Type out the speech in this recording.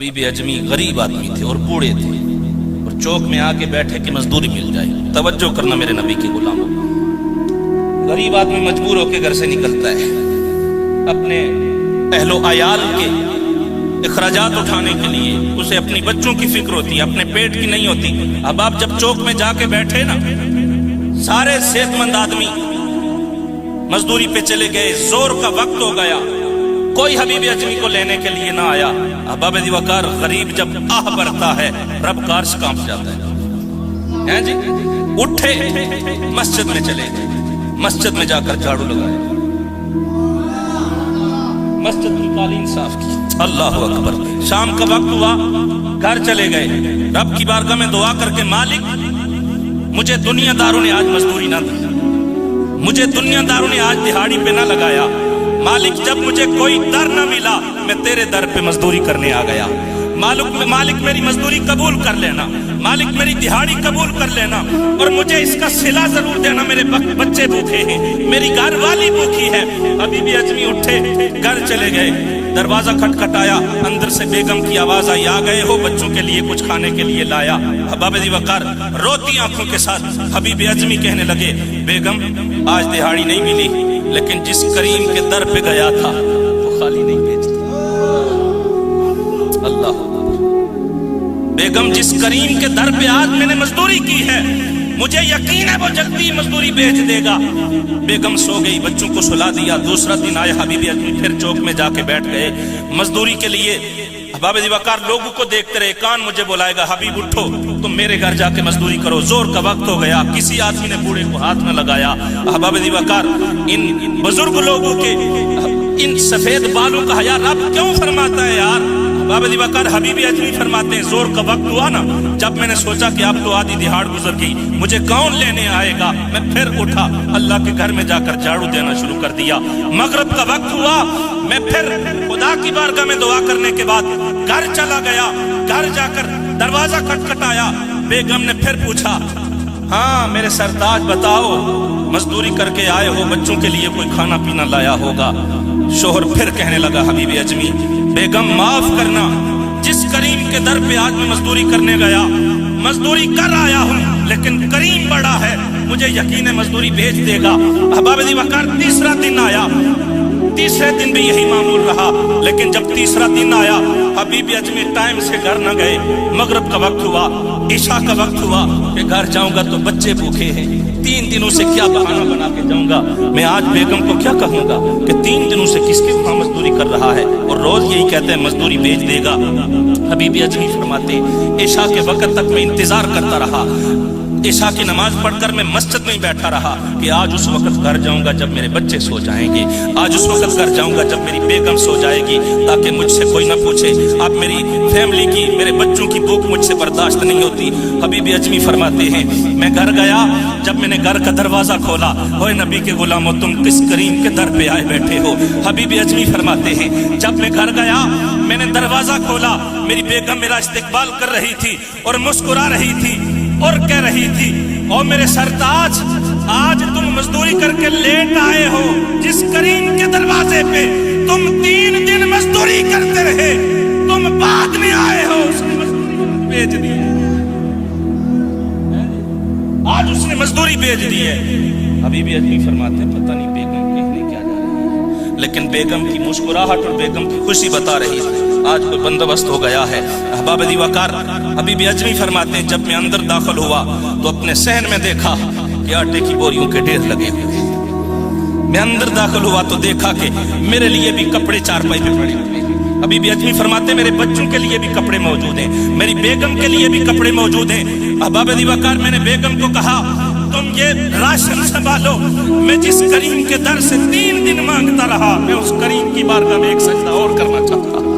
बीबी अजमी गरीब आदमी थे और बूढ़े थे और चौक में आके बैठे कि मजदूरी मिल जाए। तवज्जो करना मेरे नबी के गुलामों, गरीब आदमी मजबूर होकर घर से निकलता है, अपने अहलो अयाल के इखराजात उठाने के लिए उसे अपनी बच्चों की फिक्र होती है, अपने पेट की नहीं होती। अब आप जब चौक में जाके बैठे ना, सारे सेहतमंद आदमी मजदूरी पे चले गए, जोर का वक्त हो गया, कोई हबीब अजमी को लेने के लिए ना आया। अहबाब वकार गरीब जब आह भरता है रब का अर्श कांप जाता है जी। उठे मस्जिद में चले गए, मस्जिद में जाकर झाड़ू लगाया, मस्जिद की कालीन साफ की, अल्लाह अकबर। शाम का वक्त हुआ, घर चले गए, रब की बारगाह में दुआ करके मालिक मुझे दुनियादारों ने आज मजदूरी ना दी, मुझे दुनियादारों ने आज दिहाड़ी पे ना लगाया। मालिक जब मुझे कोई दर न मिला मैं तेरे दर पे मजदूरी करने आ गया। मालिक मेरी मजदूरी कबूल कर लेना, मालिक मेरी दिहाड़ी कबूल कर लेना और मुझे इसका सिला जरूर देना। मेरे बच्चे भूखे हैं, मेरी घर वाली भूखी है। हबीब अजमी उठे, घर चले गए, दरवाजा खटखटाया, अंदर से बेगम की आवाज आई, आ गए हो, बच्चों के लिए कुछ खाने के लिए लाया। अहबाब वकार रोती आंखों के साथ हबीब अजमी कहने लगे, बेगम आज दिहाड़ी नहीं मिली, लेकिन जिस करीम के दर पे गया था वो खाली नहीं भेजता। अल्लाह, बेगम जिस करीम के दर पे आज मैंने मजदूरी की है, मुझे यकीन है वो जल्दी मजदूरी भेज देगा। बेगम सो गई, बच्चों को सुला दिया। दूसरा दिन आया, हबीब अजमी फिर चौक में जाके बैठ गए मजदूरी के लिए। अहबाब वकार लोगों को देखते रहे, कान मुझे बुलाएगा, हबीब उठो तुम मेरे घर जाके मजदूरी करो। जोर का वक्त हो गया, किसी आदमी ने बूढ़े को हाथ न लगाया। अहबाब वकार इन बुजुर्ग लोगों के इन सफेद बालों का हया रब क्यों फरमाता है यार? अहबाब वकार हबीब अजमी फरमाते हैं, जोर का वक्त हुआ ना, जब मैंने सोचा कि अब तो आधी दिहाड़ गुजर गई, मुझे कौन लेने आएगा, मैं फिर उठा, अल्लाह के घर में जाकर झाड़ू देना शुरू कर दिया। मगरिब का वक्त हुआ, मैं फिर खुदा की बारगाह में दुआ करने के बाद घर चला गया। घर जाकर दरवाजा खटखटाया, बेगम ने फिर पूछा, हाँ मेरे सरताज बताओ, मजदूरी करके आए हो, बच्चों के लिए कोई खाना पीना लाया होगा। शोहर फिर कहने लगा, हबीब अजमी बेगम माफ करना, जिस करीम के दर पे आज मैं मजदूरी करने गया, मजदूरी कर आया हूँ, लेकिन करीम बड़ा है, मुझे यकीन है मजदूरी भेज देगा। अहबाब वकार तीसरा दिन आया, तीसरे दिन भी यही मामूल रहा, लेकिन जब तीसरा दिन आया हबीब अजमी टाइम से घर न गए। मगरिब का वक्त हुआ, ईशा का वक्त हुआ कि घर जाऊंगा तो बच्चे भूखे हैं, 3 दिनों से क्या बहाना बना के जाऊंगा, मैं आज बेगम को क्या कहूंगा कि 3 दिनों से किसकी वहां मजदूरी कर रहा है और रोज यही कहते हैं मजदूरी भेज देगा। हबीब अजमी फरमाते, ईशा के वक्त तक मैं इंतजार करता रहा, ईशा की नमाज पढ़कर मैं मस्जिद में ही बैठा रहा कि आज उस वक्त घर जाऊंगा जब मेरे बच्चे सो जाएंगे, आज उस वक्त घर जाऊंगा जब मेरी बेगम सो जाएगी, ताकि मुझसे कोई ना पूछे। अब मेरी फैमिली की, मेरे बच्चों की भूख मुझसे बर्दाश्त नहीं होती। हबीब अजमी फरमाते हैं, मैं घर गया, जब मैंने घर का दरवाजा खोला, ओए नबी के गुलामों तुम किस करीम के दर पे आए बैठे हो? हबीब अजमी फरमाते हैं, जब मैं घर गया, मैंने दरवाजा खोला, मेरी बेगम मेरा इस्तकबाल कर रही थी और मुस्कुरा रही थी और कह रही थी, ओ मेरे सरताज आज तुम मजदूरी करके लेट आए हो, जिस करीम के दरवाजे पे तुम 3 दिन मजदूरी करते रहे, तुम बाद में आए हो, उसने मजदूरी भेज दी है, आज उसने मजदूरी भेज दी है। हबीब अजमी फरमाते, पता नहीं बेगम कहने क्या जा रही है, लेकिन बेगम की मुस्कुराहट और बेगम की खुशी बता रही है आज कोई बंदोबस्त हो गया है। अहबाब वकार हबीब अजमी फरमाते हैं, जब मैं अंदर दाखिल हुआ तो अपने सहन में देखा कि आटे की बोरियों के ढेर लगे हुए। मैं अंदर दाखिल हुआ तो देखा कि मेरे लिए भी कपड़े चारपाई पे पड़े हुए। हबीब अजमी फरमाते, मेरे बच्चों के लिए भी कपड़े मौजूद हैं, मेरी बेगम के लिए भी कपड़े मौजूद हैं। अहबाब वकार मैंने बेगम को कहा, तुम ये राशन संभालो, मैं जिस करीम के दर से 3 दिन मांगता रहा, मैं उस करीम की बारगाह में एक सजदा और करना चाहता।